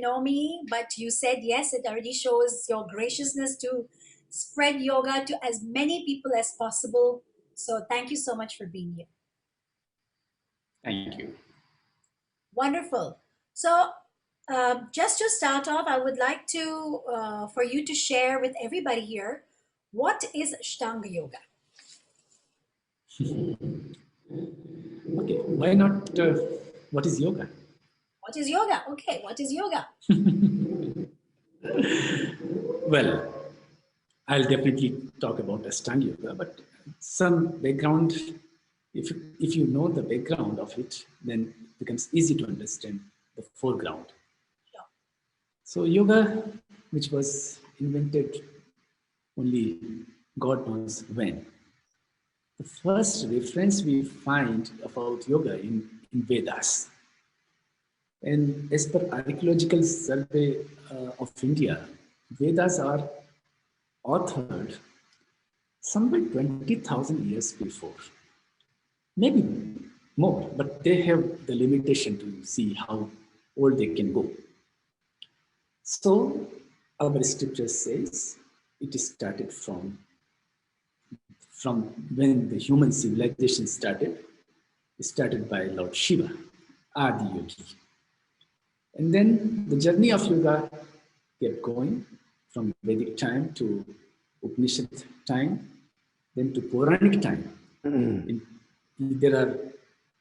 know me, but you said yes, it already shows your graciousness to spread yoga to as many people as possible. So thank you so much for being here. Thank you. Wonderful. So just to start off, I would like to for you to share with everybody here, what is Ashtanga Yoga? Okay, why not? What is yoga? What is yoga? Okay, what is yoga? Well, I'll definitely talk about Ashtanga Yoga, but some background, if you know the background of it, then it becomes easy to understand the foreground. Sure. So yoga, which was invented only God knows when. The first reference we find about yoga in Vedas. And as per archaeological survey of India, Vedas are authored somewhere 20,000 years before. Maybe more, but they have the limitation to see how old they can go. So our scripture says it started from when the human civilization started by Lord Shiva, Adi Yogi. And then the journey of yoga kept going from Vedic time to Upanishad time, then to Puranic time. There are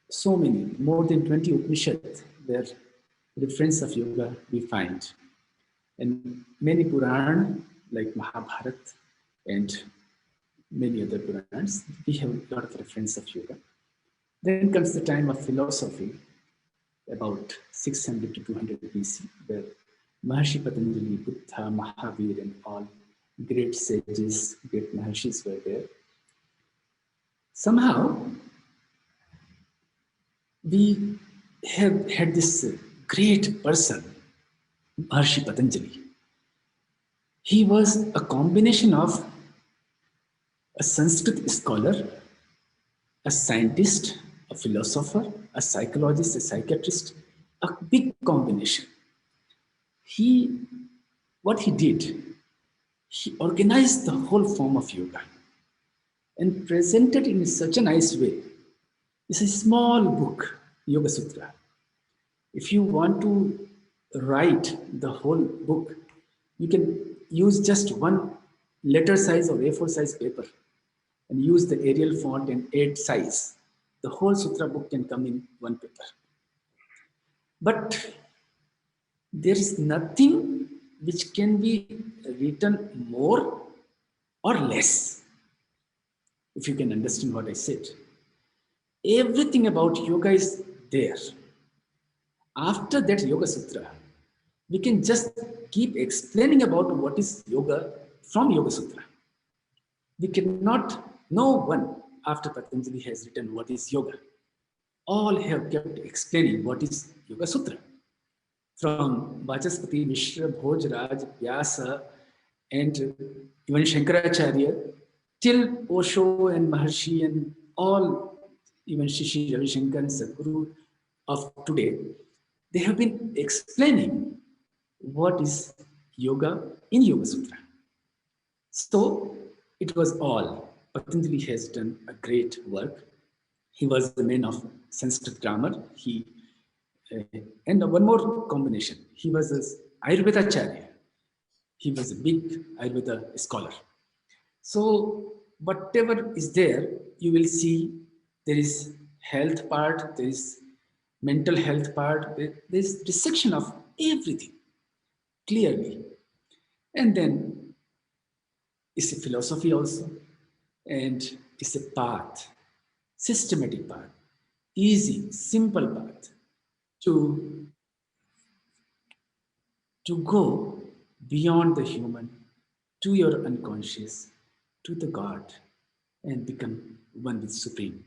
so many, more than 20 Upanishads where reference of yoga we find. And many Puran, like Mahabharata and many other Purans, we have a lot of reference of yoga. Then comes the time of philosophy, about 600 to 200 BC, where Maharshi Patanjali, Buddha, Mahavir, and all great sages, great Maharshis were there. Somehow, we have had this great person, Maharshi Patanjali. He was a combination of a Sanskrit scholar, a scientist, a philosopher, a psychologist, a psychiatrist, a big combination. What he did, he organized the whole form of yoga and presented in such a nice way. It's a small book, Yoga Sutra. If you want to write the whole book, you can use just one letter size or A4 size paper and use the Arial font and 8 size. The whole sutra book can come in one paper. But there is nothing which can be written more or less, if you can understand what I said. Everything about yoga is there. After that Yoga Sutra, we can just keep explaining about what is yoga from Yoga Sutra. We cannot, no one after Patanjali has written what is yoga. All have kept explaining what is Yoga Sutra. From Vachaspati, Mishra, Bhojraj, Vyasa, and even Shankaracharya, till Osho and Maharshi and all, even Shishi Ravi Shankar and Sadhguru of today, they have been explaining what is yoga in Yoga Sutra. So it was all. Patanjali has done a great work. He was the man of Sanskrit grammar. And one more combination. He was an Ayurvedacharya. He was a big Ayurveda scholar. So whatever is there, you will see there is health part, there is mental health part, there is dissection of everything clearly. And then it's a philosophy also, and it's a path, systematic path, easy, simple path to go beyond the human, to your unconscious, to the God, and become one with Supreme.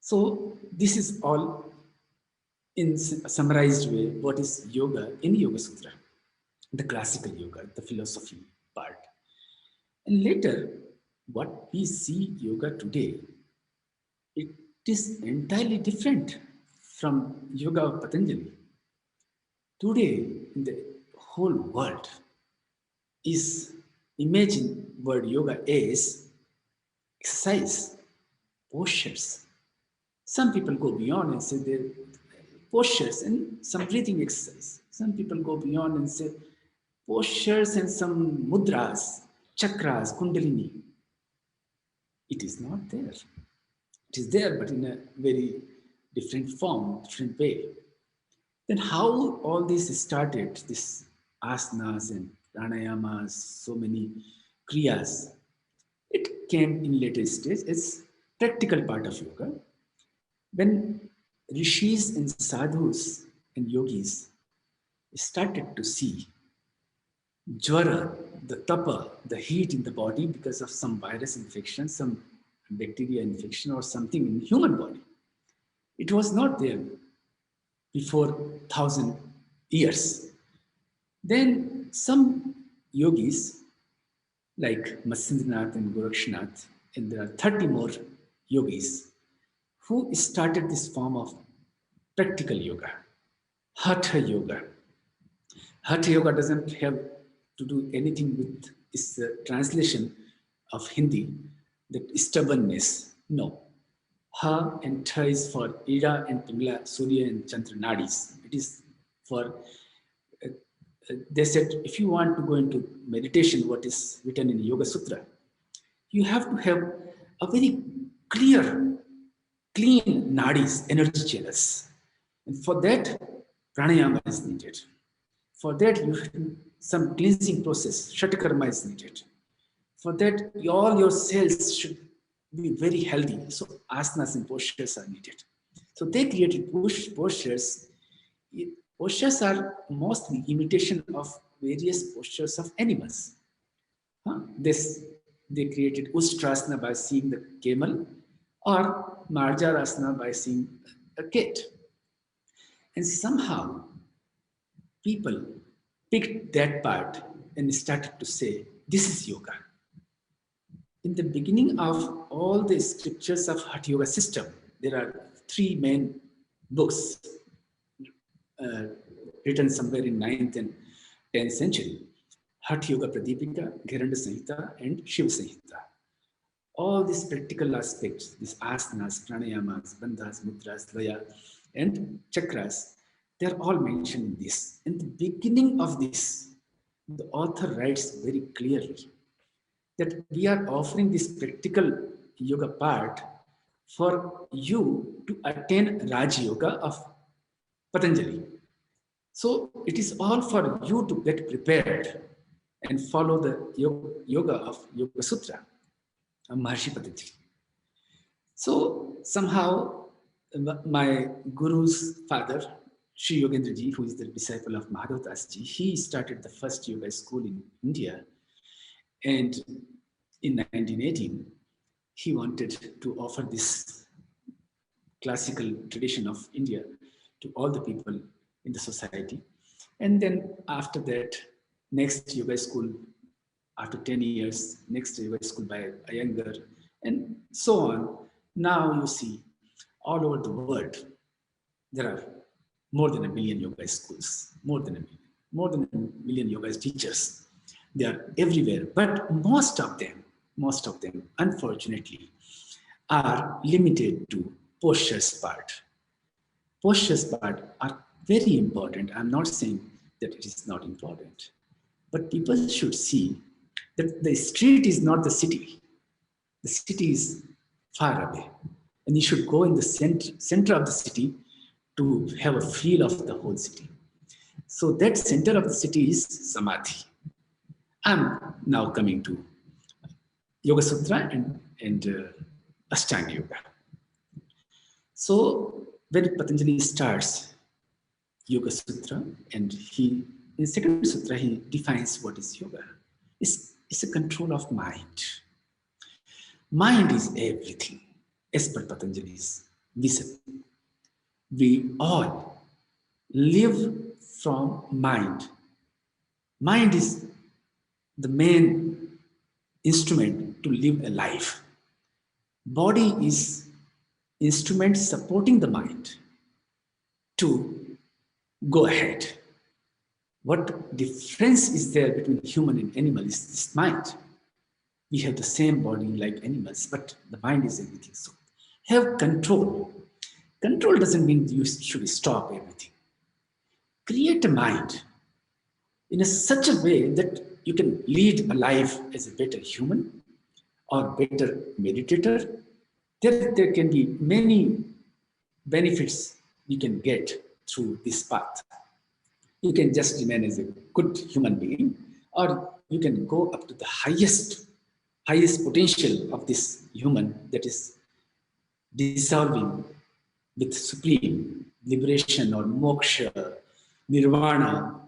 So this is all in a summarized way what is yoga in Yoga Sutra, the classical yoga, the philosophy part. And later, what we see yoga today, it is entirely different from yoga of Patanjali. Today, in the whole world is, imagine word yoga is exercise, postures. Some people go beyond and say they postures and some breathing exercise. Some people go beyond and say postures and some mudras, chakras, kundalini. It is not there. It is there, but in a very different form, different way. Then how all this started, this asanas and pranayamas, so many kriyas, it came in later stage. It's practical part of yoga. When rishis and sadhus and yogis started to see jwara, the tapa, the heat in the body because of some virus infection, some bacteria infection or something in human body. It was not there before 1,000 years. Then some yogis like Matsindranath and Gorakshanath, and there are 30 more yogis who started this form of practical yoga, Hatha Yoga. Hatha Yoga doesn't have to do anything with its translation of Hindi, that stubbornness. No. Ha and Tha is for Ida and Pingla, Surya and Chandra Nadis. It is for, they said, if you want to go into meditation, what is written in the Yoga Sutra, you have to have a very clear, clean nadis, energy channels. And for that, pranayama is needed. For that, some cleansing process, shatakarma is needed. For that, all your cells should be very healthy. So asanas and postures are needed. So they created postures. Postures are mostly imitation of various postures of animals. They created Ustrasana by seeing the camel or Marjarasana by seeing a cat. And somehow people picked that part and started to say, this is yoga. In the beginning of all the scriptures of Hatha Yoga system, there are 3 main books written somewhere in 9th and 10th century. Hatha Yoga Pradipika, Gheranda Samhita, and Shiva Samhita. All these practical aspects, these asanas, pranayamas, bandhas, mudras, laya, and chakras, they are all mentioned in this. In the beginning of this, the author writes very clearly that we are offering this practical yoga part for you to attain Raj Yoga of Patanjali. So it is all for you to get prepared and follow the yoga of Yoga Sutra, Maharshi Patanjali. So somehow my guru's father, Sri Yogendra Ji, who is the disciple of Madhav Das Ji, he started the first yoga school in India. And in 1918, he wanted to offer this classical tradition of India to all the people in the society. And then after that, next yoga school, after 10 years, next yoga school by Iyengar, and so on. Now you see, all over the world, there are more than 1 million yoga schools, more than 1 million yoga teachers. They are everywhere, but most of them, unfortunately, are limited to postures part. Postures part are very important. I'm not saying that it is not important, but people should see that the street is not the city. The city is far away, and you should go in the center of the city to have a feel of the whole city. So that center of the city is samadhi. I'm now coming to Yoga Sutra and Ashtanga Yoga. So when Patanjali starts Yoga Sutra, and in second sutra, he defines what is yoga. It's a control of mind. Mind is everything, as per Patanjali's vision. We all live from mind. Mind is the main instrument to live a life. Body is instrument supporting the mind to go ahead. What difference is there between human and animal is this mind. We have the same body like animals, but the mind is everything. So have control. Control doesn't mean you should stop everything. Create a mind in such a way that you can lead a life as a better human or better meditator. There can be many benefits you can get through this path. You can just remain as a good human being, or you can go up to the highest potential of this human, that is dissolving with supreme liberation or moksha, nirvana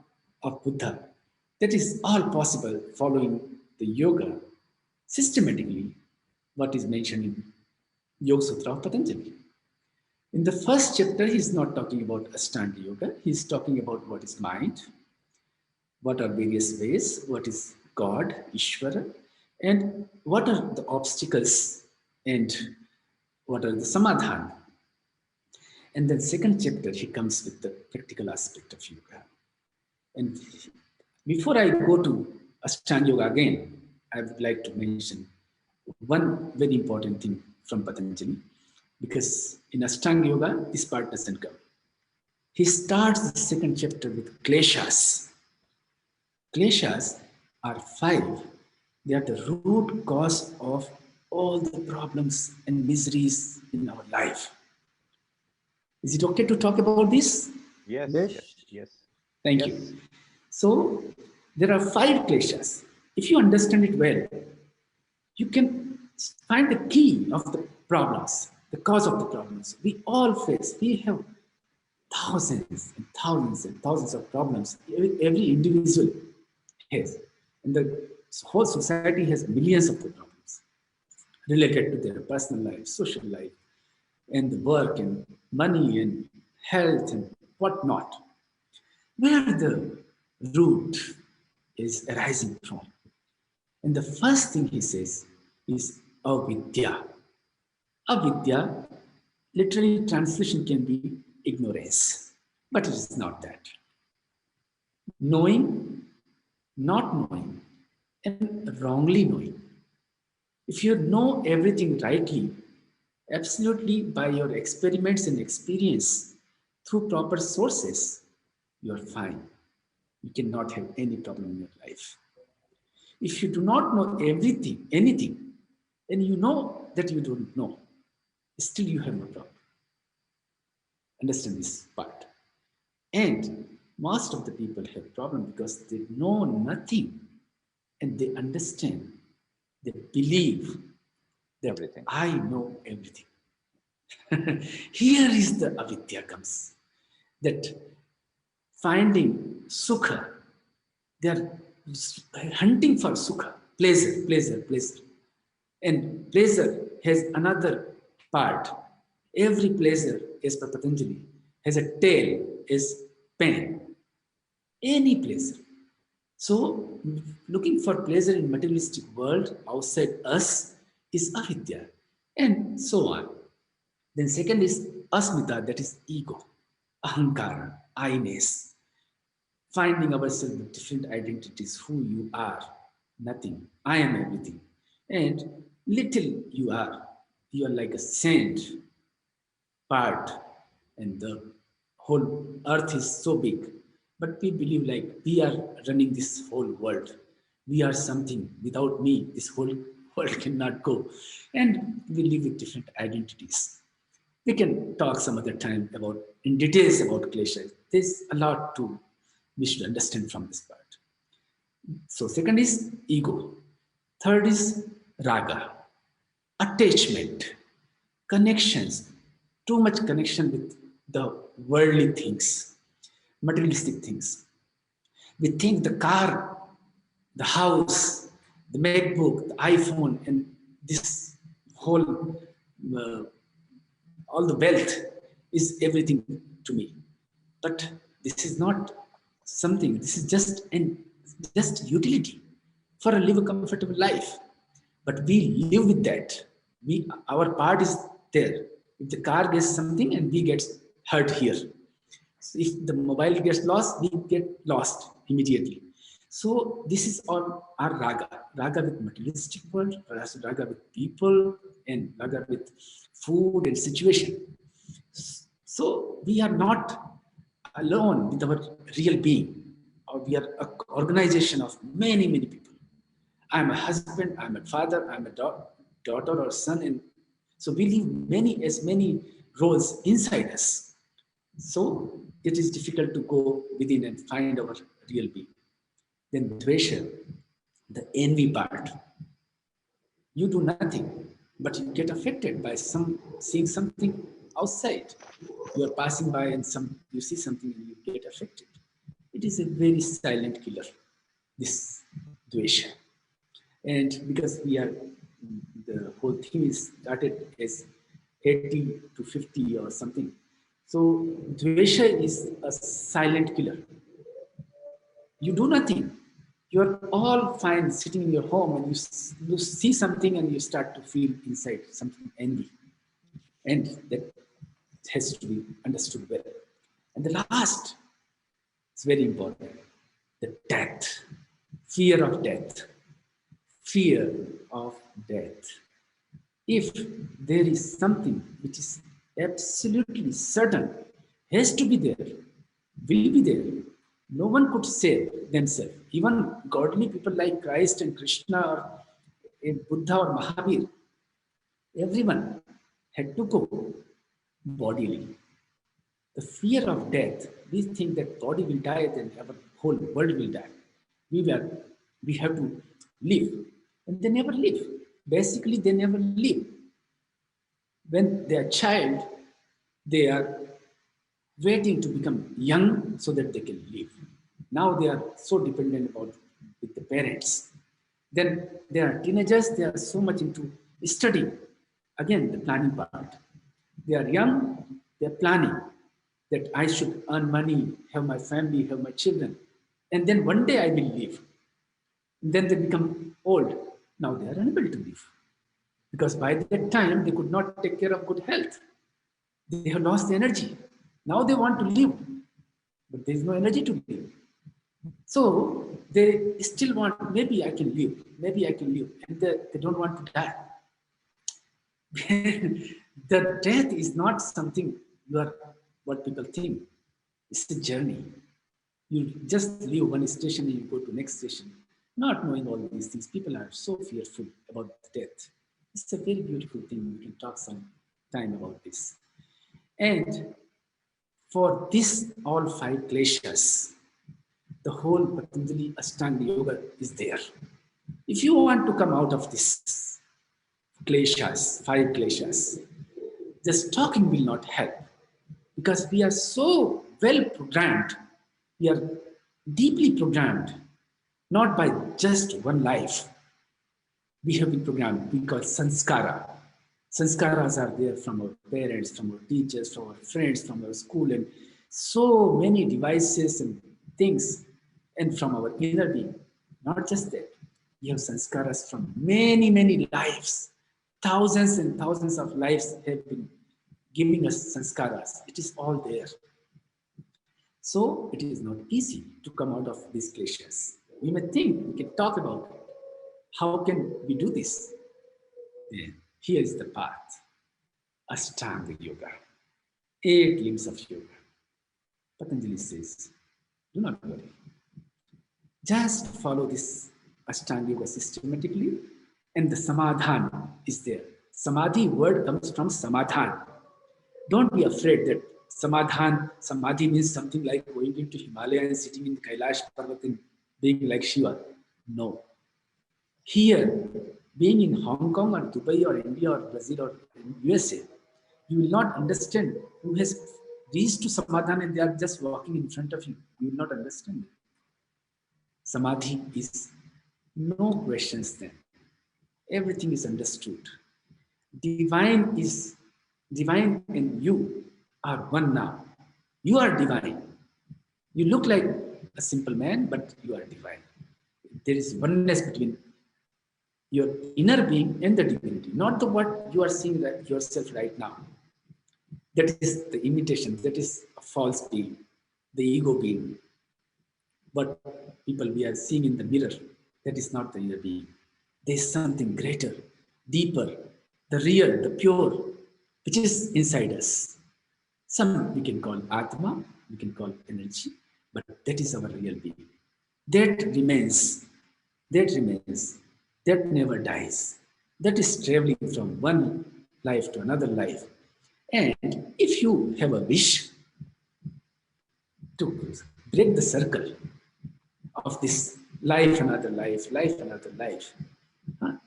of Buddha. That is all possible following the yoga systematically, what is mentioned in Yoga Sutra of Patanjali. In the first chapter, he's not talking about Ashtanga Yoga. He's talking about what is mind, what are various ways, what is God, Ishvara, and what are the obstacles and what are the samadhan. And then second chapter, he comes with the practical aspect of yoga. And before I go to Ashtanga Yoga again, I would like to mention one very important thing from Patanjali, because in Ashtanga Yoga, this part doesn't come. He starts the second chapter with kleshas. Kleshas are 5. They are the root cause of all the problems and miseries in our life. Is it okay to talk about this? Yes, Yes. yes, yes. Thank Yes. you. So there are 5 kleshas. If you understand it well, you can find the key of the problems, the cause of the problems. We all face, we have thousands and thousands and thousands of problems. Every individual has. And the whole society has millions of the problems related to their personal life, social life, and the work and money and health and whatnot. Where the root is arising from. And the first thing he says is avidya. Avidya, literally translation can be ignorance, but it is not that. Knowing, not knowing, and wrongly knowing. If you know everything rightly, absolutely by your experiments and experience through proper sources, you are fine. You cannot have any problem in your life. If you do not know everything, anything, then you know that you don't know. Still you have no problem. Understand this part. And most of the people have problem because they know nothing and they understand, they believe that Everything. I know everything. Here is the avidya comes. That finding sukha, they are hunting for sukha, pleasure, pleasure, pleasure. And pleasure has another part. Every pleasure, as per Patanjali, has a tail, is pain. Any pleasure. So, looking for pleasure in materialistic world outside us is avidya, and so on. Then second is asmita, that is ego, ahankara, I-ness, finding ourselves with different identities, who you are, nothing, I am everything. And little you are like a saint part, and the whole earth is so big. But we believe like we are running this whole world. We are something. Without me, this whole world cannot go. And we live with different identities. We can talk some other time about in details about klesha. There's a lot to we should understand from this part. So second is ego. Third is raga, attachment, connections, too much connection with the worldly things, materialistic things. We think the car, the house, the MacBook, the iPhone, and this whole, uh, all the wealth is everything to me. But this is not something, this is just utility for a live a comfortable life. But we live with that. Our part is there. If the car gets something and we get hurt here. If the mobile gets lost, we get lost immediately. So this is all our raga. Raga with materialistic world, raga with people, and raga with food and situation. So we are not alone with our real being, or we are an organization of many, many people. I'm a husband, I'm a father, I'm a daughter or son, and so we live many roles inside us. So it is difficult to go within and find our real being. Then dvesha, the envy part. You do nothing, but you get affected by seeing something outside. You are passing by and you see something and you get affected. It is a very silent killer, this dvesha. And because the whole thing is started as 80 to 50 or something. So dvesha is a silent killer. You do nothing. You're all fine sitting in your home and you see something and you start to feel inside something envy. And that has to be understood well. And the last, it's very important, the death, fear of death. Fear of death. If there is something which is absolutely certain, has to be there, will be there, no one could save themselves. Even godly people like Christ and Krishna or Buddha or Mahavir, everyone had to go bodily. The fear of death, we think that body will die, then our whole world will die. We have to live. And they never live. Basically, they never live. When they are child, they are waiting to become young so that they can live. Now they are so dependent with the parents. Then they are teenagers, they are so much into studying. Again, the planning part. They are young, they are planning that I should earn money, have my family, have my children. And then one day I will live. And then they become old. Now they are unable to live. Because by that time, they could not take care of good health. They have lost the energy. Now they want to live, but there is no energy to live. So they still want, maybe I can live, and they don't want to die. The death is not something what people think. It's a journey. You just leave one station and you go to next station, not knowing all these things. People are so fearful about death. It's a very beautiful thing. We can talk some time about this. And for this, all 5 kleshas, the whole Patanjali Ashtanga Yoga is there. If you want to come out of this kleshas, 5 kleshas, just talking will not help, because we are so well programmed. We are deeply programmed, not by just one life. We have been programmed. We call sanskara. Sanskaras are there from our parents, from our teachers, from our friends, from our school, and so many devices and things, and from our inner being. Not just that. We have sanskaras from many lives. Thousands and thousands of lives have been giving us sanskaras. It is all there. So it is not easy to come out of these kleshas. We may think, we can talk about it. How can we do this? Then here is the path. Ashtanga Yoga. 8 limbs of yoga. Patanjali says, do not worry. Just follow this Ashtanga Yoga systematically, and the samadhan is there. Samadhi word comes from samadhan. Don't be afraid that samadhi means something like going into Himalaya and sitting in Kailash Parvat and being like Shiva. No. Here, being in Hong Kong or Dubai or India or Brazil or USA, you will not understand who has reached to samadhan and they are just walking in front of you. You will not understand it. Samadhi is no questions then. Everything is understood. Divine and you are one now. You are divine. You look like a simple man, but you are divine. There is oneness between your inner being and the divinity, not the what you are seeing yourself right now. That is the imitation, that is a false being. the ego being what people we are seeing in the mirror. That is not the inner being. There is something greater, deeper, the real, the pure, which is inside us. Some we can call Atma, we can call energy, but that is our real being. That remains, that remains, that never dies. That is traveling from one life to another life. And if you have a wish to break the circle of this life, another life,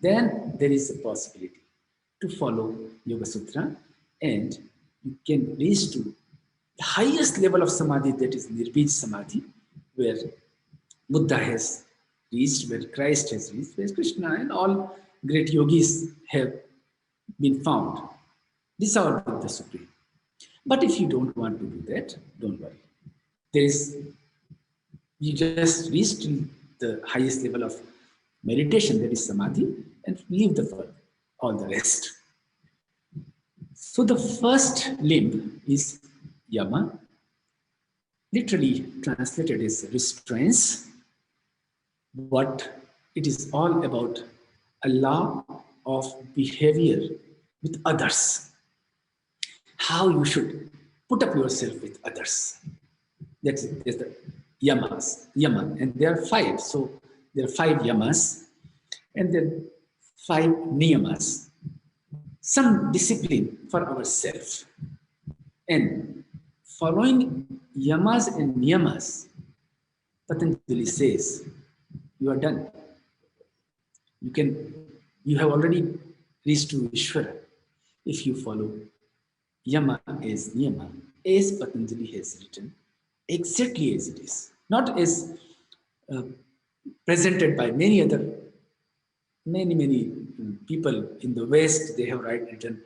then there is a possibility to follow Yoga Sutra and you can reach to the highest level of samadhi, that is Nirbij Samadhi, where Buddha has reached, where Christ has reached, where Krishna and all great yogis have been found. These are the supreme. But if you don't want to do that, don't worry. There is, you just reach to the highest level of meditation, that is samadhi, and leave the world, all the rest. So the first limb is Yama, literally translated as restraints. But it is all about a law of behavior with others. How you should put up yourself with others. That's the yamas, yama, and there are 5. So there are 5 yamas, and then 5 niyamas. Some discipline for ourselves. And following yamas and niyamas, Patanjali says, you are done. You have already reached to Ishvara if you follow Yama as Niyama, as Patanjali has written, exactly as it is, not as presented by many people in the West. They have written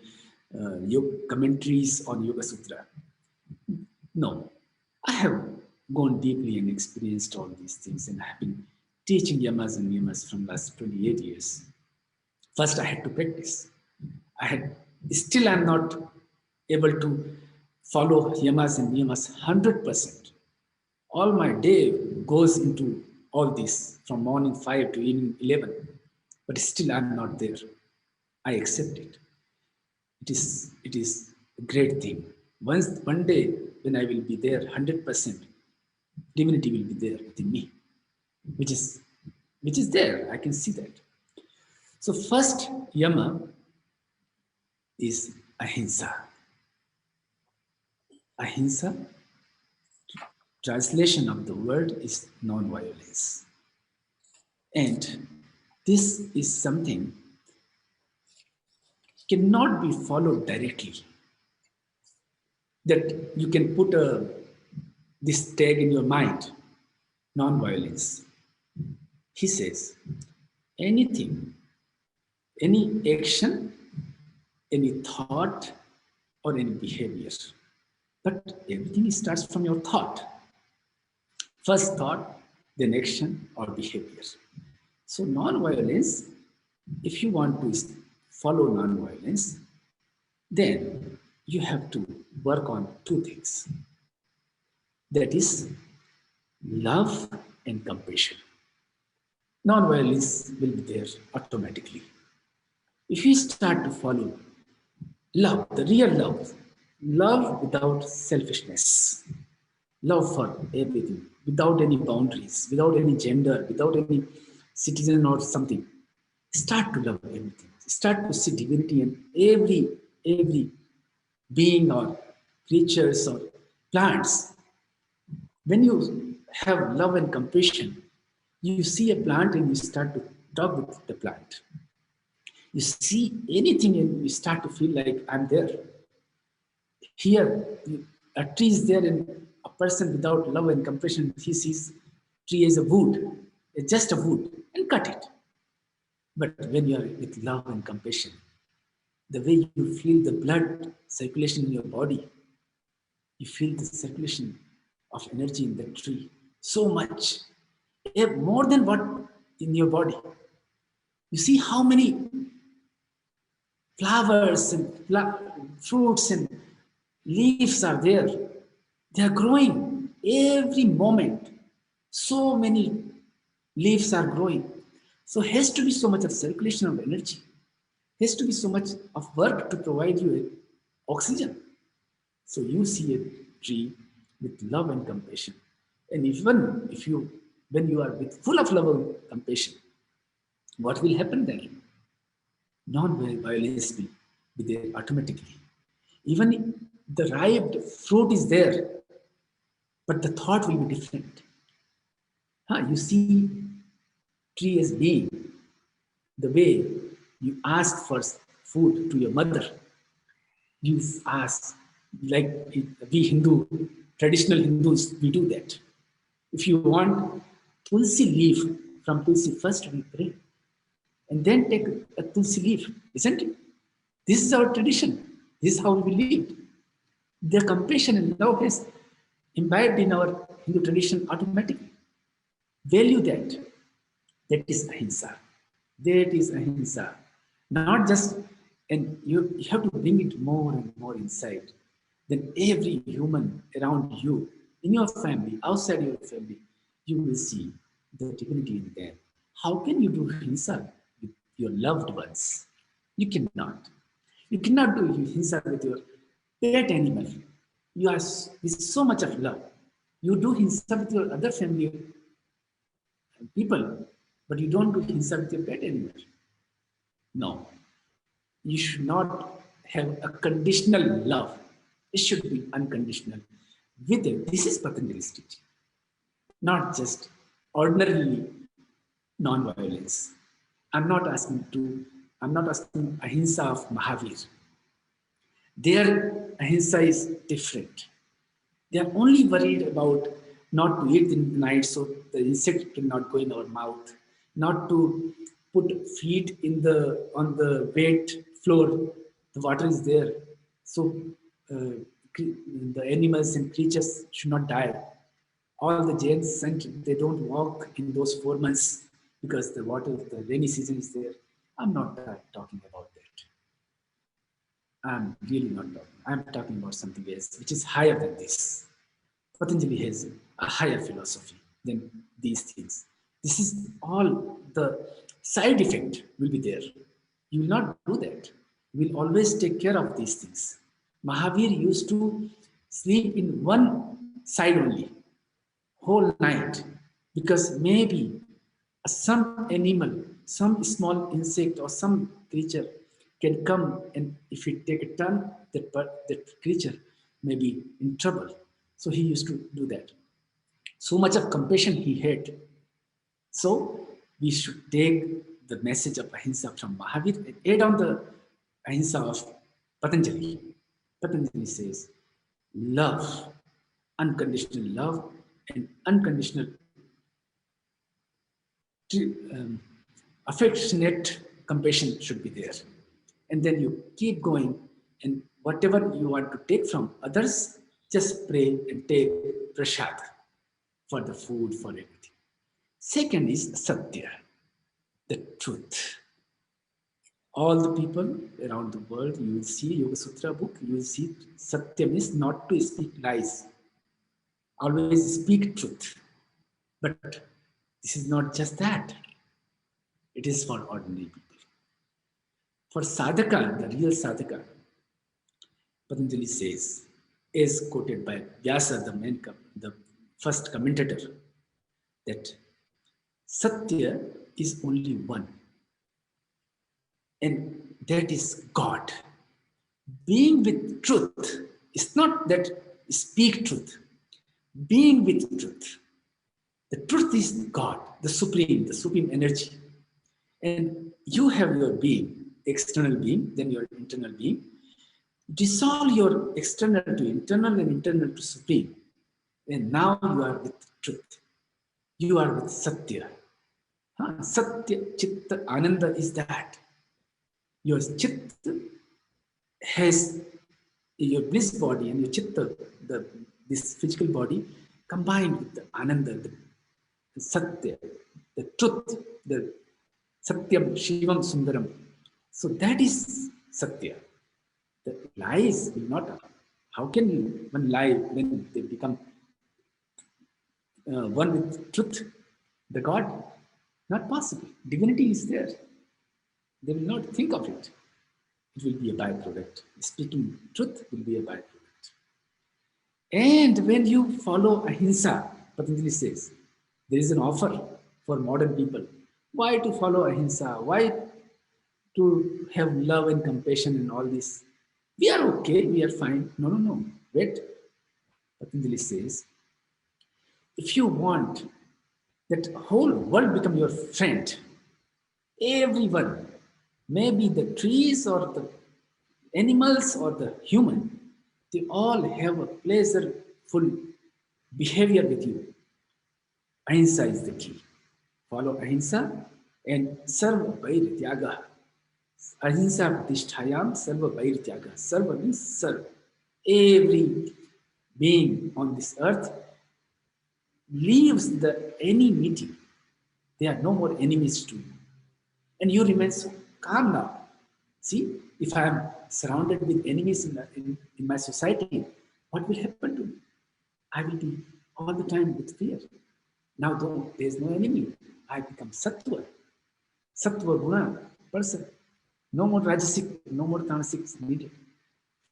commentaries on Yoga Sutra. No, I have gone deeply and experienced all these things, and I have been teaching Yamas and Niyamas from last 28 years. First, I had to practice. Still I'm not able to follow Yamas and Niyamas 100%. All my day goes into all this from morning 5 to evening 11, but still I'm not there. I accept it. It is a great thing. One day when I will be there 100%, divinity will be there within me, which is there. I can see that. So first Yama is ahimsa. Ahimsa, translation of the word is non-violence. And this is something cannot be followed directly. That you can put this tag in your mind, non-violence. He says, anything, any action, any thought, or any behavior. But everything starts from your thought. First thought, then action or behavior. So non-violence, if you want to follow non-violence, then you have to work on 2 things. That is love and compassion. Non-violence will be there automatically. If you start to follow love, the real love without selfishness, love for everything, without any boundaries, without any gender, without any citizen or something, start to love everything. Start to see divinity in every being or creatures or plants. When you have love and compassion, you see a plant and you start to talk with the plant. You see anything and you start to feel like I'm there. Here, a tree is there and a person without love and compassion, he sees tree as a wood, it's just a wood, and cut it. But when you are with love and compassion, the way you feel the blood circulation in your body, you feel the circulation of energy in the tree so much, more than what in your body. You see how many flowers and fruits and leaves are there. They are growing. every moment, so many leaves are growing. So has to be so much of circulation of energy. Has to be so much of work to provide you oxygen. So you see a tree with love and compassion. And even if you, when you are with full of love and compassion, what will happen then? Non-violence will be there automatically. Even the ripe fruit is there, but the thought will be different. You see tree as being the way you ask for food to your mother. You ask, like we Hindu, traditional Hindus, we do that. If you want tulsi leaf from tulsi, first we pray and then take a tulsi leaf, isn't it? This is our tradition. This is how we lived. The compassion and love is imbibed in our Hindu tradition automatically. Value that. That is ahimsa. That is ahimsa. Not just, and you have to bring it more and more inside. Then every human around you, in your family, outside your family, you will see the divinity in them. How can you do ahimsa with your loved ones? You cannot. You cannot do ahimsa with your pet animal. You are with so much of love. You do ahimsa with your other family people, but you don't do hinsa with your pet animal. No, you should not have a conditional love. It should be unconditional. With it, this is Patanjali's teaching, not just ordinarily non-violence. I'm not asking to. I'm not asking ahimsa of Mahavir. Their ahimsa is different. They are only worried about not to eat in the night so the insect cannot go in our mouth, not to put feet in the on the wet floor. The water is there, so the animals and creatures should not die. All the Jains they don't walk in those 4 months because the water, the rainy season is there. I'm not talking about that. I'm really not talking. I'm talking about something else, which is higher than this. Patanjali has a higher philosophy than these things. This is all the side effect will be there. You will not do that. You will always take care of these things. Mahavir used to sleep in one side only, whole night, because maybe some animal, some small insect or some creature can come and if it take a turn, that creature may be in trouble. So he used to do that. So much of compassion he had. So we should take the message of ahimsa from Mahavir and add on the ahimsa of Patanjali. Patanjali says, love, unconditional love, and unconditional um, affectionate compassion should be there. And then you keep going, and whatever you want to take from others, just pray and take prasad for the food, for everything. Second is satya, the truth. All the people around the world, you will see Yoga Sutra book, you will see satya means not to speak lies. Always speak truth. But this is not just that. It is for ordinary people. For sadhaka, the real sadhaka, Patanjali says, is quoted by Vyasa, the first commentator, that Satya is only one, and that is God. Being with truth is not that speak truth, being with truth. The truth is God, the supreme energy. And you have your being, external being, then your internal being. Dissolve your external to internal and internal to supreme. And now you are with truth. You are with Satya. Satya, Chitta, Ananda is that. Your Chitta has your bliss body and your Chitta, this physical body, combined with the Ananda, the Satya, the truth, the Satyam, Shivam, Sundaram. So that is Satya. The lies will not. How can one lie when they become one with truth, the God? Not possible. Divinity is there. They will not think of it. It will be a byproduct. Speaking truth will be a byproduct. And when you follow ahimsa, Patanjali says, there is an offer for modern people. Why to follow ahimsa? Why to have love and compassion and all this? We are okay, we are fine. No, no, no. Wait. Patanjali says, if you want that whole world become your friend, everyone, maybe the trees or the animals or the human, they all have a pleasureful behavior with you. Ahimsa is the key. Follow ahimsa and sarva vair tyaga. Ahimsa pratisthayam sarva vair tyaga. Sarva means serve. Every being on this earth leaves the enmity. They are no more enemies to you. And you remain so calm now. See, if I am surrounded with enemies in my society, what will happen to me? I will be all the time with fear. Now, though there is no enemy, I become sattva. Sattva guna person. No more rajasic, no more tamasic needed.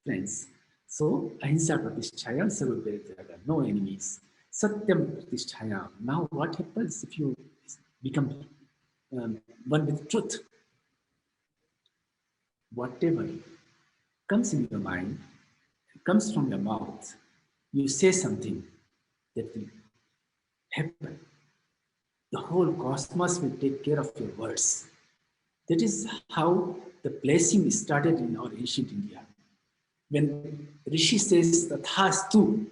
Friends. So, ahimsa pratisthayam sarva vairtyaga. No enemies. Satyam pratisthayam. Now, what happens if you become one with truth? Whatever comes in your mind, comes from your mouth, you say something that will happen. The whole cosmos will take care of your words. That is how the blessing started in our ancient India. When Rishi says Tathastu,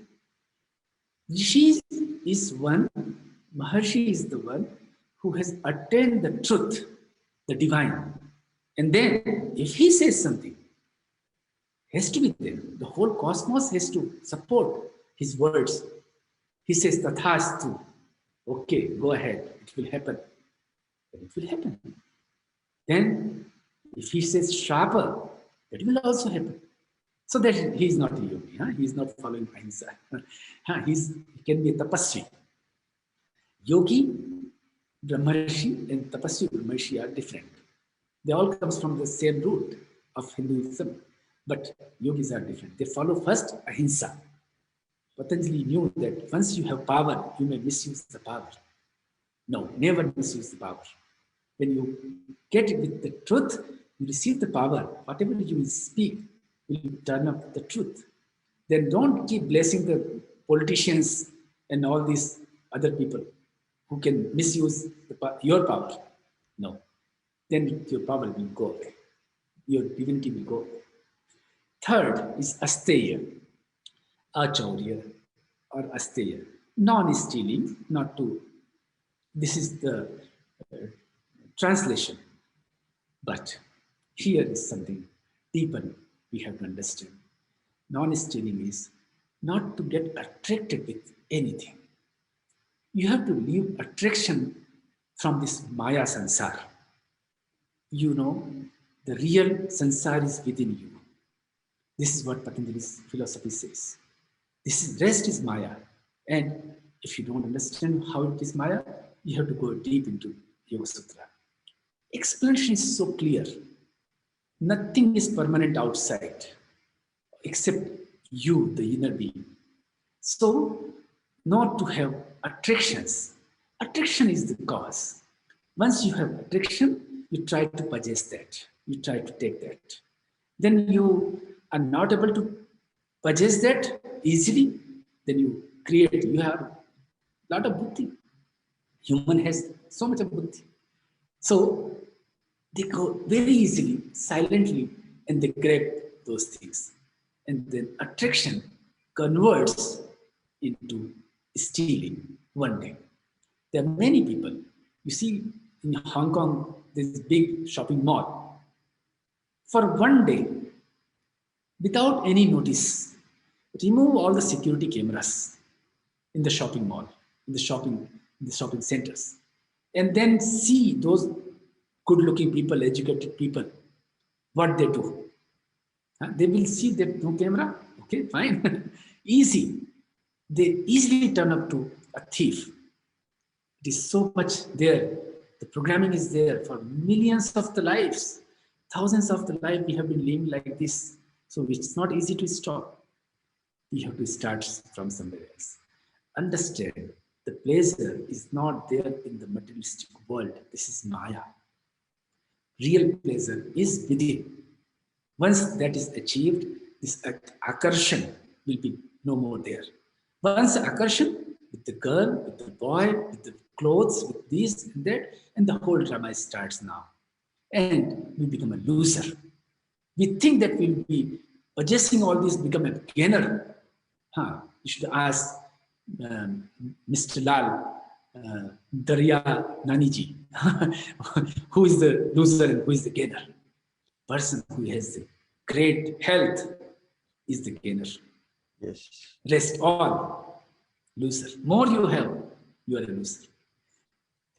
Rishi is one, Maharshi is the one who has attained the truth, the divine. And then, if he says something, has to be there. The whole cosmos has to support his words. He says, Tathastu. Okay, go ahead. It will happen. Then it will happen. Then, if he says sharper, that will also happen. So that he is not a yogi. Huh? He is not following ahimsa. He can be a tapasvi. Yogi, Brahmarshi, and tapasvi Brahmarshi are different. They all comes from the same root of Hinduism, but yogis are different. They follow first ahimsa. Patanjali knew that once you have power, you may misuse the power. No, never misuse the power. When you get it with the truth, you receive the power. Whatever you will speak will turn up the truth. Then don't keep blessing the politicians and all these other people who can misuse your power. No. Then your power will go away. Your divinity will go away. Third is asteya, achaurya or asteya. Non-stealing, not to, this is the translation. But here is something deeper we have to understand. Non-stealing is not to get attracted with anything. You have to leave attraction from this Maya sansar. You know, the real sansar is within you. This is what Patanjali's philosophy says. Rest is Maya. And if you don't understand how it is Maya, you have to go deep into Yoga Sutra. Explanation is so clear. Nothing is permanent outside except you, the inner being. So, not to have attractions. Attraction is the cause. Once you have attraction, you try to possess that. You try to take that. Then you are not able to possess that easily. Then you create, you have a lot of buddhi. Human has so much of buddhi. So they go very easily, silently, and they grab those things. And then attraction converts into stealing one day. There are many people. You see, in Hong Kong, there's a big shopping mall. For one day, without any notice, remove all the security cameras in the shopping mall, in the shopping centers, and then see those good-looking people, educated people, what they do. They will see that no camera. Okay, fine, easy. They easily turn up to a thief. It is so much there. The programming is there for millions of the lives, thousands of the lives we have been living like this. So it's not easy to stop. We have to start from somewhere else. Understand the pleasure is not there in the materialistic world. This is Maya. Real pleasure is within. Once that is achieved, this akarshan will be no more there. Once akarshan with the girl, with the boy, with the clothes, with this and that, and the whole drama starts now. And we become a loser. We think that we'll be possessing all this, become a gainer. Huh? You should ask Mr. Lal, Darya Naniji, who is the loser and who is the gainer. Person who has the great health is the gainer. Yes. Rest all loser. More you have, you are a loser.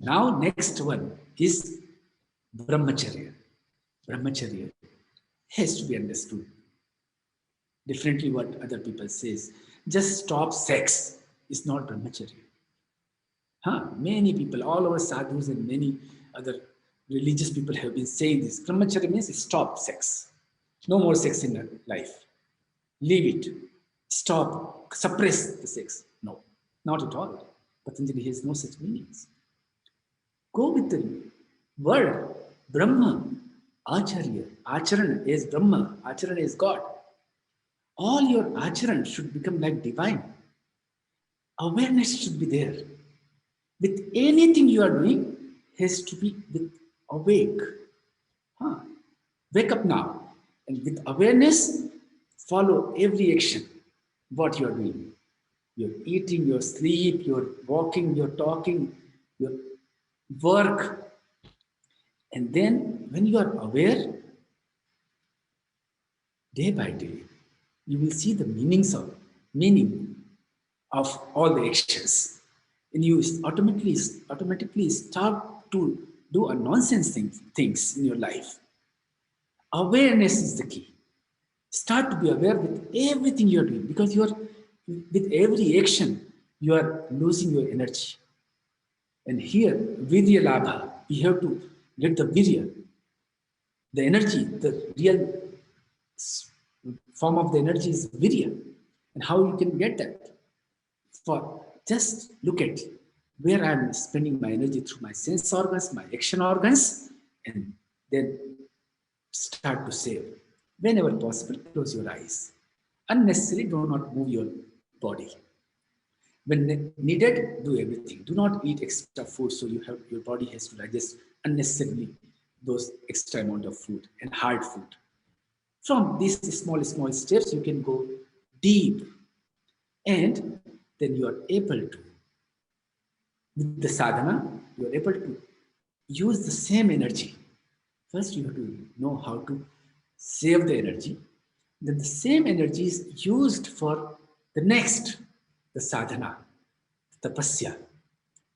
Now next one is brahmacharya. Brahmacharya has to be understood differently what other people says. Just stop sex is not brahmacharya. Many people, all over sadhus and many other religious people have been saying this. Brahmacharya means stop sex. No more sex in life. Leave it. Stop. Suppress the sex. No, not at all. Patanjali has no such meanings. Go with the word. Brahma. Acharya. Acharan is Brahma. Acharan is God. All your acharan should become like divine. Awareness should be there. With anything you are doing, has to be with awake. Wake up now. And with awareness, follow every action, what you are doing. You're eating, your sleep, you're walking, you're talking, your work. And then when you are aware, day by day, you will see the meaning of all the actions. And you automatically start to do a nonsense things in your life. Awareness is the key. Start to be aware with everything you're doing, because with every action, you are losing your energy. And here, virya labha, we have to get the virya, the energy, the real form of the energy is virya. And how you can get that? For just look at where I'm spending my energy through my sense organs, my action organs, and then start to save. Whenever possible, close your eyes. Unnecessarily, do not move your body. When needed, do everything. Do not eat extra food, so your body has to digest unnecessarily those extra amount of food and hard food. From these small steps, you can go deep, and then you are able to, with the sadhana, you are able to use the same energy. First, you have to know how to save the energy. Then the same energy is used for the next, the sadhana, tapasya.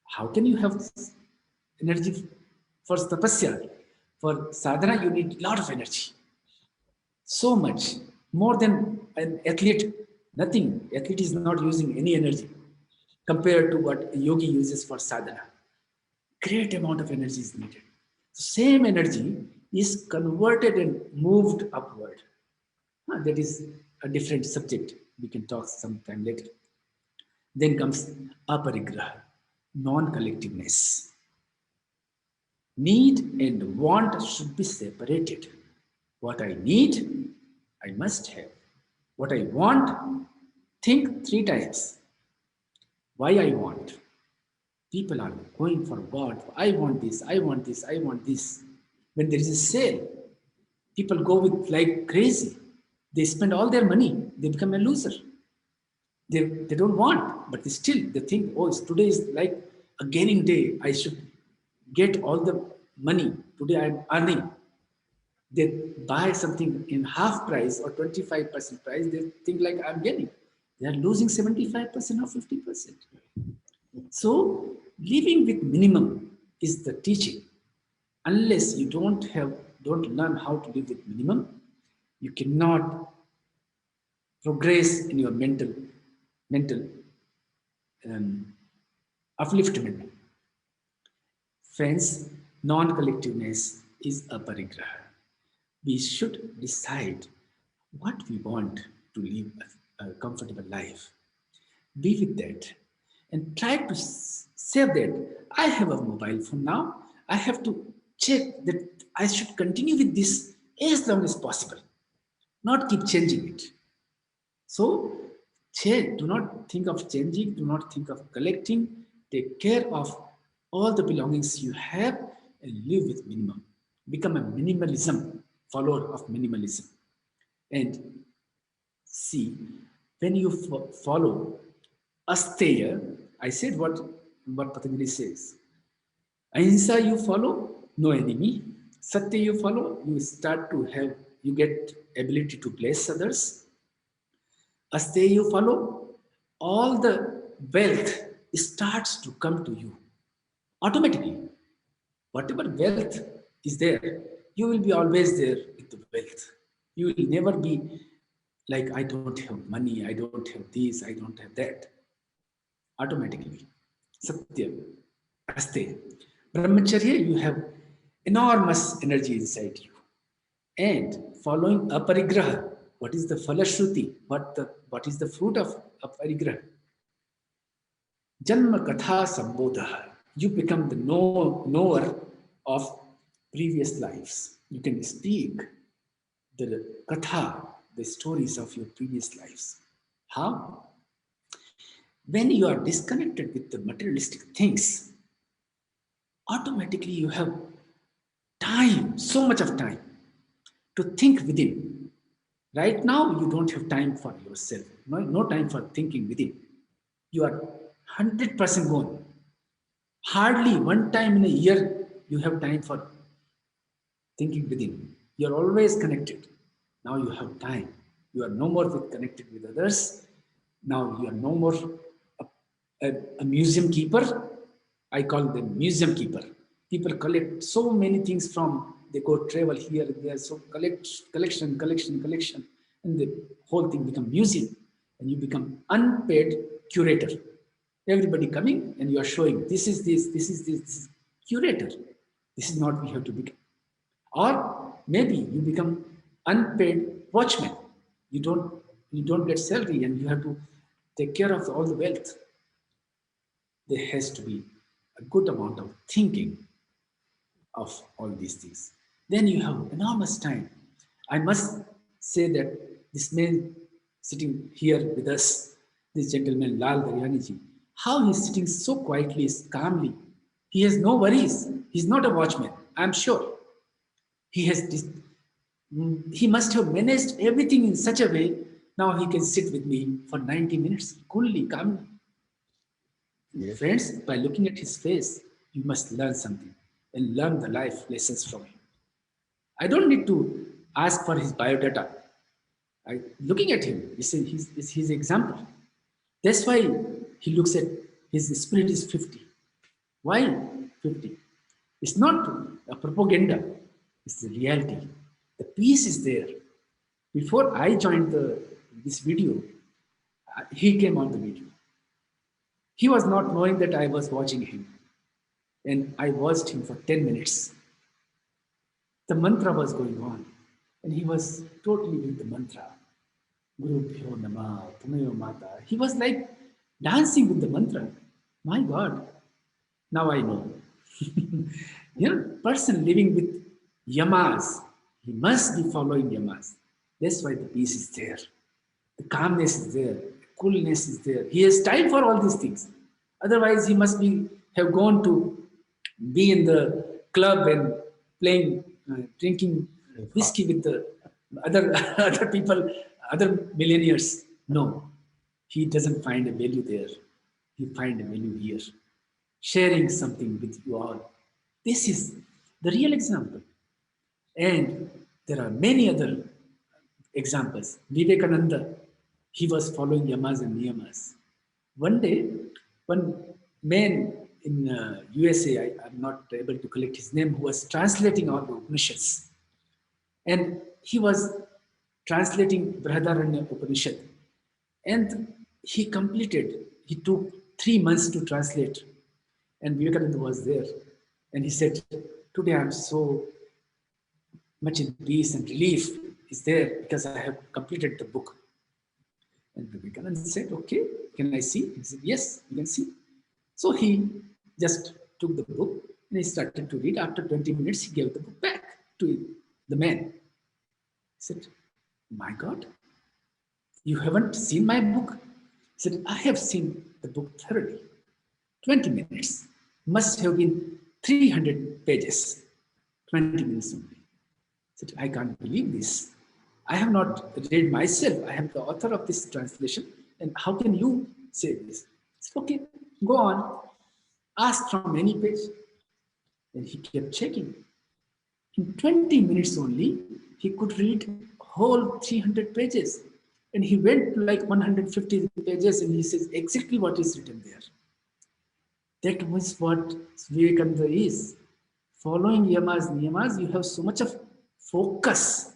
How can you have energy for tapasya? For sadhana, you need a lot of energy. So much. More than an athlete, nothing. Athlete is not using any energy compared to what a yogi uses for sadhana. Great amount of energy is needed. Same energy is converted and moved upward. That is a different subject. We can talk sometime later. Then comes aparigraha, non-collectiveness. Need and want should be separated. What I need, I must have. What I want, think 3 times. Why I want? People are going for what? I want this, I want this, I want this. When there is a sale, people go with like crazy. They spend all their money. They become a loser. They don't want, but they think, oh, today is like a gaining day. I should get all the money. Today I'm earning. They buy something in half price or 25% price. They think like I'm getting. They are losing 75% or 50%. So living with minimum is the teaching. Unless you don't learn how to live with minimum, you cannot progress in your mental upliftment. Friends, non-collectiveness is a parigraha. We should decide what we want to live a comfortable life. Be with that and try to save that. I have a mobile phone now. I have to check that I should continue with this as long as possible, not keep changing it. So, do not think of changing, do not think of collecting. Take care of all the belongings you have and live with minimum. Become a minimalism, follower of minimalism. And see, when you follow Asteya, I said what Patanjali says. Ahimsa you follow, no enemy. Satya you follow, you start to have, you get ability to bless others. Asteya you follow, all the wealth starts to come to you automatically. Whatever wealth is there, you will be always there with the wealth. You will never be like, I don't have money, I don't have this, I don't have that. Automatically. Satya, Aste. Brahmacharya, you have enormous energy inside you. And following aparigraha, what is the falashruti? What is the fruit of aparigraha? Janma katha sambodha. You become the knower of previous lives. You can speak the katha, the stories of your previous lives. How? When you are disconnected with the materialistic things, automatically you have time, so much of time to think within. Right now, you don't have time for yourself, no time for thinking within. You are 100% gone. Hardly one time in a year you have time for thinking within. You are always connected. Now you have time. You are no more connected with others. Now you are no more a museum keeper. I call them museum keeper. People collect so many things from, they go travel here and there, so collection, and the whole thing become museum, and you become unpaid curator. Everybody coming and you are showing this is curator. This is not we have to become. Or maybe you become unpaid watchman. You don't get salary and you have to take care of all the wealth. There has to be a good amount of thinking of all these things. Then you have enormous time. I must say that this man sitting here with us, this gentleman Lal Daryaniji, how he's sitting so quietly, calmly. He has no worries. He's not a watchman, I'm sure. He has this, he must have managed everything in such a way. Now he can sit with me for 90 minutes, coolly, calmly. Yes. Friends, by looking at his face, you must learn something and learn the life lessons from him. I don't need to ask for his biodata. Looking at him, he's his example. That's why he looks at his spirit is 50. Why 50? It's not a propaganda, it's the reality. The peace is there. Before I joined this video, he came on the video. He was not knowing that I was watching him. And I watched him for 10 minutes. The mantra was going on. And he was totally with the mantra. Guru Bhyo Nama, Tumayo Mata. He was like dancing with the mantra. My God, now I know. Person living with yamas, he must be following yamas. That's why the peace is there. The calmness is there. The coolness is there. He has time for all these things. Otherwise, he must have gone to be in the club and playing, drinking whiskey with the other other people, other millionaires. No, he doesn't find a value there. He finds a value here. Sharing something with you all. This is the real example. And there are many other examples. Vivekananda, he was following Yamas and Niyamas. One day, one man in USA, I'm not able to collect his name, who was translating all the Upanishads. And he was translating Brihadaranya Upanishad. And he took 3 months to translate. And Vivekananda was there. And he said, today I'm so much in peace and relief is there because I have completed the book. And Vivekananda said, okay, can I see? He said, yes, you can see. So he just took the book and he started to read. After 20 minutes, he gave the book back to the man. He said, my God, you haven't seen my book? He said, I have seen the book thoroughly. 20 minutes. Must have been 300 pages. 20 minutes only. I said, I can't believe this. I have not read myself. I am the author of this translation. And how can you say this? I said, okay, go on. Ask from any page. And he kept checking. In 20 minutes only, he could read whole 300 pages. And he went to like 150 pages and he says exactly what is written there. That was what Vivekananda is. Following Yamas Niyamas, you have so much of focus.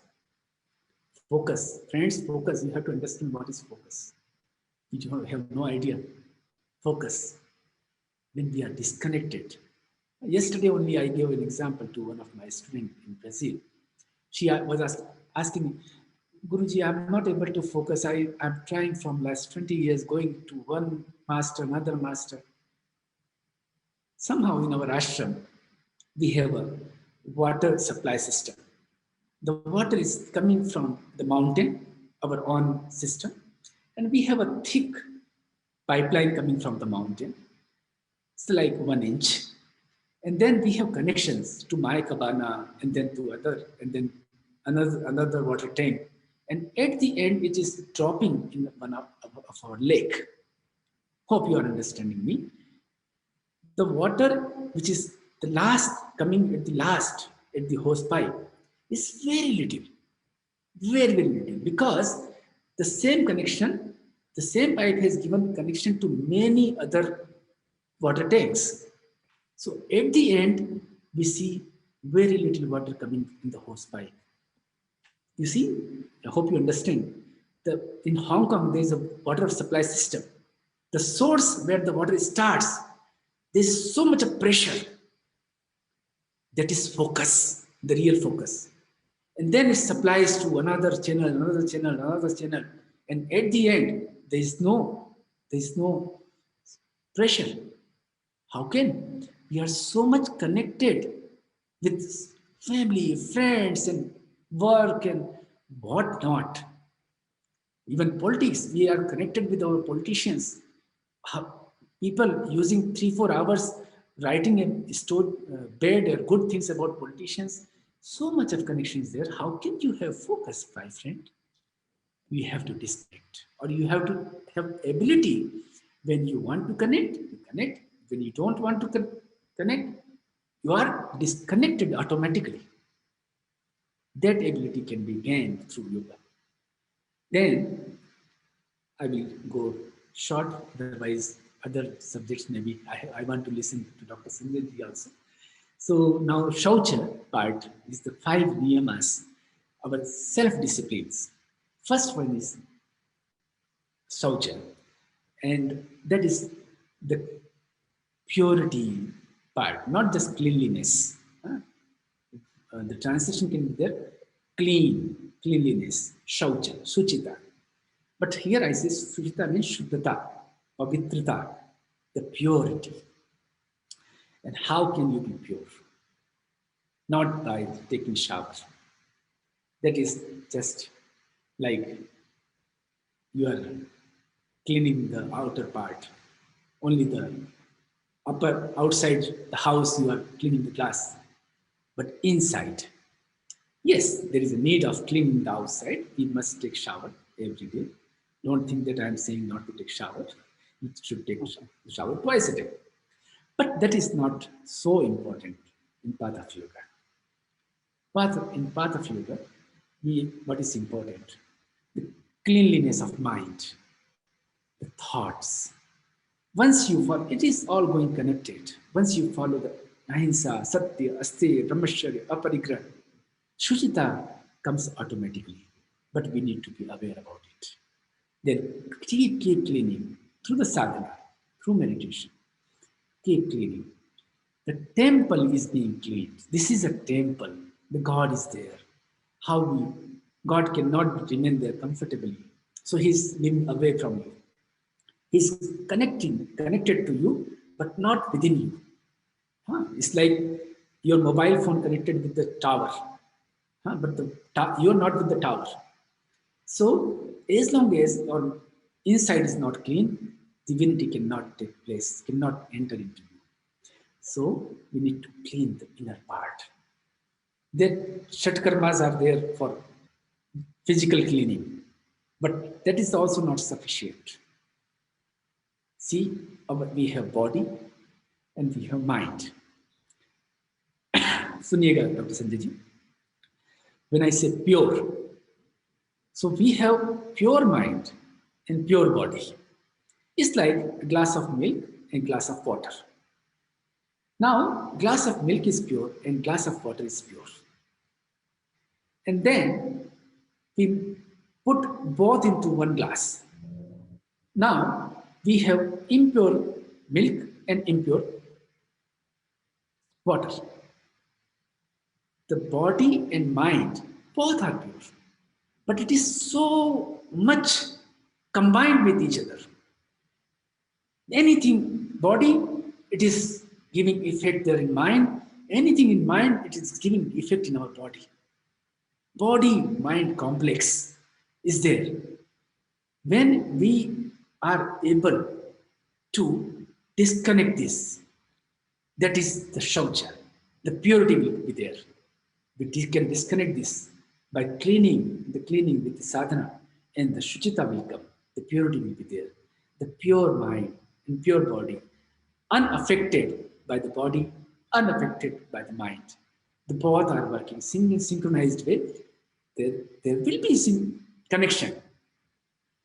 Focus. Friends, focus. You have to understand what is focus. You have no idea. Focus. When we are disconnected. Yesterday only I gave an example to one of my students in Brazil. She was asking me, Guruji, I'm not able to focus. I'm trying from last 20 years going to one master, another master. Somehow in our ashram, we have a water supply system. The water is coming from the mountain, our own system, and we have a thick pipeline coming from the mountain. It's like 1 inch. And then we have connections to my cabana and then to other, and then another water tank. And at the end, it is dropping in one of our lake. Hope you are understanding me. The water, which is the last, coming at the last, at the hose pipe, is very little, very little, because the same connection, the same pipe has given connection to many other water tanks. So at the end, we see very little water coming in the hose pipe. You see, I hope you understand. In Hong Kong, there is a water supply system. The source where the water starts, there is so much of pressure. That is focus, the real focus. And then it supplies to another channel, another channel, another channel. And at the end, there is no pressure. How can? We are so much connected with family, friends, and work and whatnot. Even politics, we are connected with our politicians. People using 3-4 hours writing a bad or good things about politicians. So much of connection is there. How can you have focus, my friend? You have to disconnect, or you have to have ability. When you want to connect, you connect. When you don't want to connect, you are disconnected automatically. That ability can be gained through yoga. Then I will go short, otherwise other subjects maybe I want to listen to Dr. Sanjay ji also. So now Shaucha part is the 5 niyamas, our self-disciplines. First one is Shaucha, and that is the purity part, not just cleanliness. The translation can be there, cleanliness, Shaucha, Suchita. But here I say Suchita means Shuddhata, Pavitrita, the purity. And how can you be pure? Not by taking shower. That is just like you are cleaning the outer part. Only the outside the house you are cleaning the glass. But inside, yes, there is a need of cleaning the outside. We must take shower every day. Don't think that I am saying not to take shower. You should take shower twice a day. But that is not so important in path of yoga. In path of yoga, what is important? The cleanliness of mind, the thoughts. Once you follow, it is all going connected. Once you follow the ahimsa, satya, asteya, brahmacharya, aparigraha, shuchita comes automatically. But we need to be aware about it. Then keep cleaning through the sadhana, through meditation. Keep cleaning. The temple is being cleaned. This is a temple. The God is there. How we, God cannot remain there comfortably. So he's living away from you. He's connected to you, but not within you. It's like your mobile phone connected with the tower, but you're not with the tower. So as long as your inside is not clean, divinity cannot take place, cannot enter into you. So we need to clean the inner part. That shatkarmas are there for physical cleaning, but that is also not sufficient. See, we have body and we have mind. सुनिएगा doctor Sanjay ji, when I say pure, so we have pure mind and pure body. It's like a glass of milk and glass of water. Now, glass of milk is pure and glass of water is pure. And then we put both into one glass. Now, we have impure milk and impure water. The body and mind, both are pure. But it is so much combined with each other. Anything, body, it is giving effect there in mind. Anything in mind, it is giving effect in our body. Body-mind complex is there. When we are able to disconnect this, that is the shaucha, the purity will be there. We can disconnect this by cleaning with the sadhana, and the shuchita will come, the purity will be there. The pure mind and pure body, unaffected by the body, unaffected by the mind. The both are working in synchronized way. There will be connection,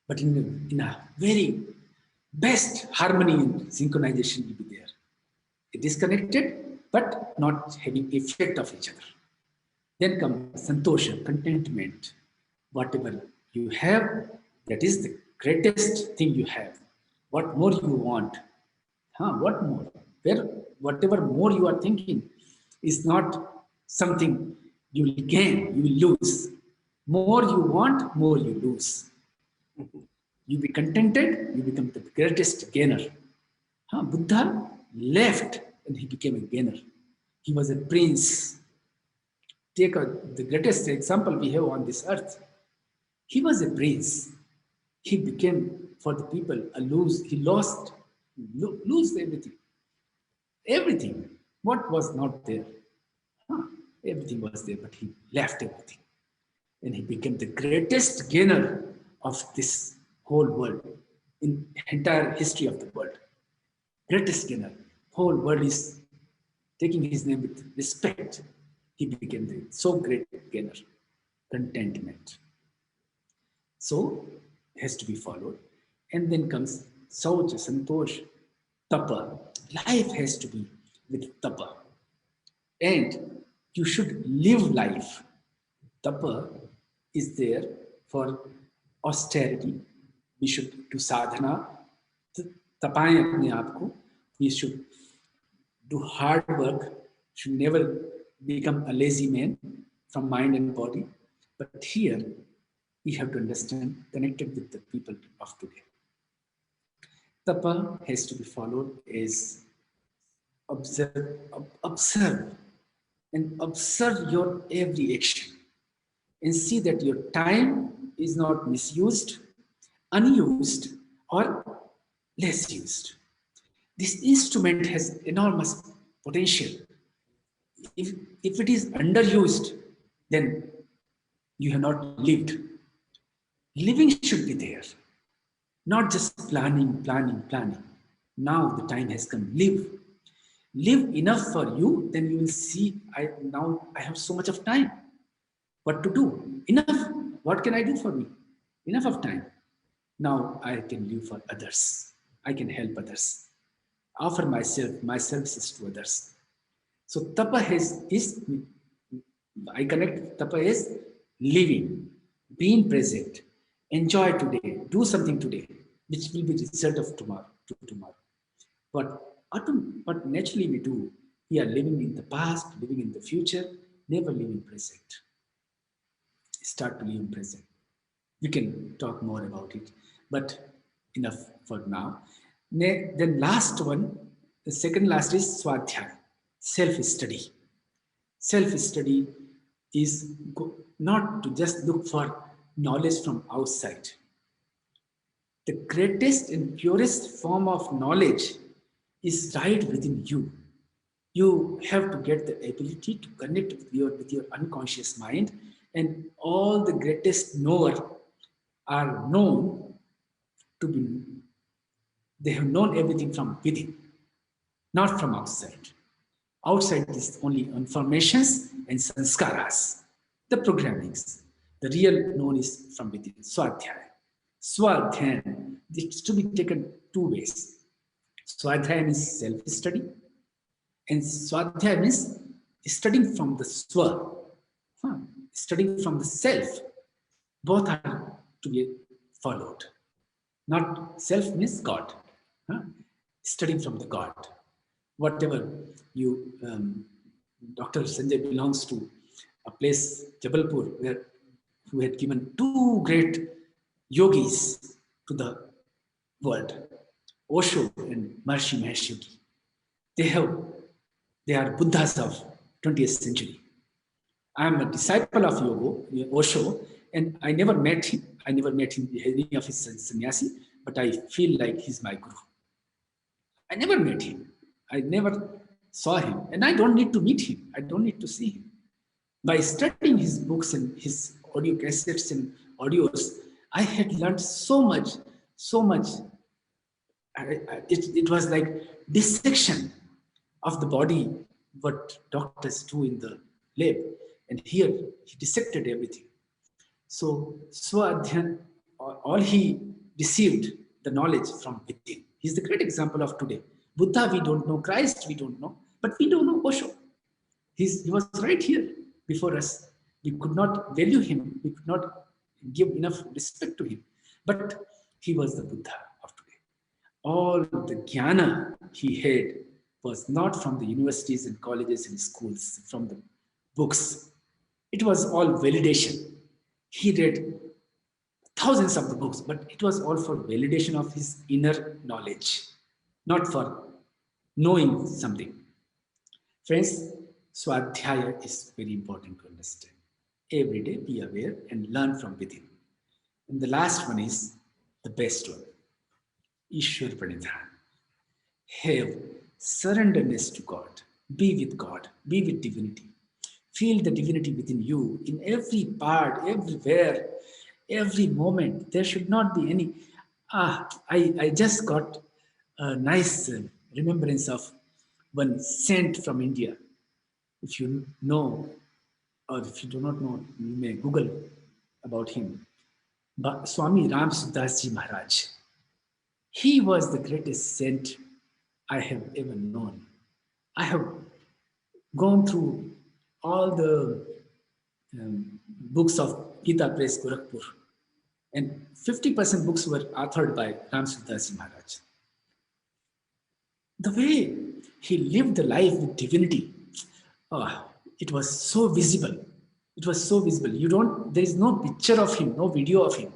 but in a very best harmony and synchronization will be there. It is connected, but not having effect of each other. Then comes santosha, contentment. Whatever you have, that is the greatest thing you have. What more you want? What more? Whatever more you are thinking is not something you will gain, you will lose. More you want, more you lose. You be contented, you become the greatest gainer. Buddha left and he became a gainer. He was a prince. Take the greatest example we have on this earth. He was a prince. He became for the people he lost everything. Everything. What was not there? Everything was there, but he left everything. And he became the greatest gainer of this whole world, in entire history of the world. Greatest gainer. Whole world is taking his name with respect. He became the so great gainer. Contentment. So, it has to be followed. And then comes saucha, santosh, tapa. Life has to be with tapa. And you should live life. Tapa is there for austerity. We should do sadhana. Tapaye apne aap ko. We should do hard work. Should never become a lazy man from mind and body. But here, we have to understand, connected with the people of today. Tapa has to be followed as observe your every action and see that your time is not misused, unused, or less used. This instrument has enormous potential. If it is underused, then you have not lived. Living should be there, not just planning. Now the time has come. Live enough for you, then you will see, I have so much of time. What to do? Enough. What can I do for me? Enough of time. Now I can live for others. I can help others. Offer my services to others. So tapa I connect tapa is living, being present, enjoy today, do something today, which will be the result of tomorrow. But naturally we do, We are living in the past, living in the future, never living present. Start to live in present. We can talk more about it, but enough for now. Then last one, the second last is Swadhyaya, self-study. Self-study is not to just look for knowledge from outside. The greatest and purest form of knowledge is right within you. You have to get the ability to connect with your unconscious mind, and all the greatest knower are known to be, they have known everything from within, not from outside. Outside is only informations and sanskaras, the programmings. The real known is from within, Swadhyaya. Swadhyaya, it's to be taken two ways. Swadhyaya means self-study, and Swadhyaya means studying from the Swa, studying from the self. Both are to be followed. Not self means God. Huh? Studying from the God. Whatever you, Dr. Sanjay belongs to a place, Jabalpur, who had given two great yogis to the world, Osho and Maharishi Mahesh Yogi. They are Buddhas of 20th century. I am a disciple of Osho, and I never met him. I never met him, any of his sannyasi, but I feel like he's my guru. I never met him. I never saw him, and I don't need to meet him. I don't need to see him. By studying his books and his audio cassettes and audios, I had learned so much, so much. It was like dissection of the body, what doctors do in the lab. And here, he dissected everything. So, Swadhyaya, all he received the knowledge from within. He's the great example of today. Buddha, we don't know. Christ, we don't know. But we don't know Osho. He was right here before us. We could not value him. We could not give enough respect to him. But he was the Buddha of today. All the jnana he had was not from the universities and colleges and schools, from the books. It was all validation. He read thousands of the books, but it was all for validation of his inner knowledge, not for knowing something. Friends, Swadhyaya is very important to understand. Every day be aware and learn from within. And the last one is the best one. Ishwar Pranidhan. Have surrenderness to God. Be with God. Be with divinity. Feel the divinity within you in every part, everywhere, every moment. There should not be any. I just got a nice remembrance of one saint from India. If you know, or if you do not know, you may Google about him. But Swami Ram Sudas Ji Maharaj. He was the greatest saint I have ever known. I have gone through all the books of Gita Press Gorakhpur, and 50% books were authored by Ram Sudas Ji Maharaj. The way he lived the life with divinity, it was so visible. It was so visible. There is no picture of him, no video of him,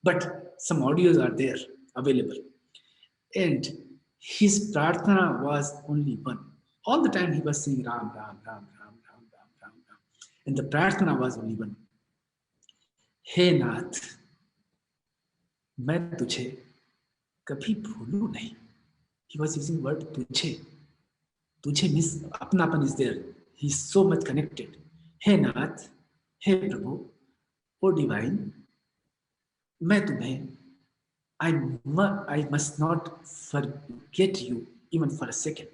but some audios are there available. And his prarthana was only one. All the time he was saying Ram, Ram, Ram, Ram, Ram, Ram, Ram, Ram. And the prarthana was only one. Hey Nath, मैं तुझे कभी भूलूं नहीं. He was using word तुझे. तुझे means अपनापन is there. He is so much connected. Hey Nath, hey Prabhu, O divine, मैं तुम्हें I must not forget you even for a second.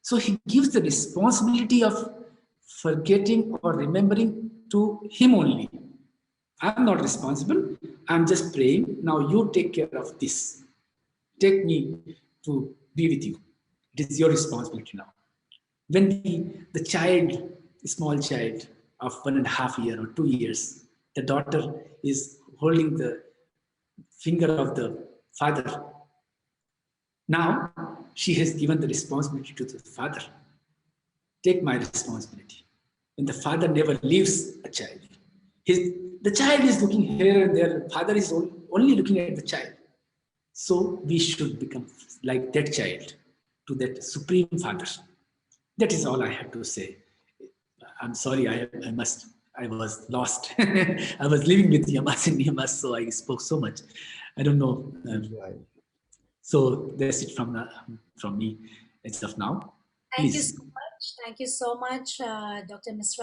So he gives the responsibility of forgetting or remembering to him only. I'm not responsible. I'm just praying. Now you take care of this. Take me to be with you. It is your responsibility now. When the small child of 1.5 years or 2 years, the daughter is holding the finger of the father. Now she has given the responsibility to the father. take my responsibility. And the father never leaves a child. The child is looking here and there. Father is only looking at the child. So we should become like that child to that supreme father. That is all I have to say. I'm sorry, I was lost. I was living with Yamas and Niyamas, so I spoke so much. I don't know. Right. So that's it from me as of now. Thank you Please. so much. Thank you so much, Dr. Misra.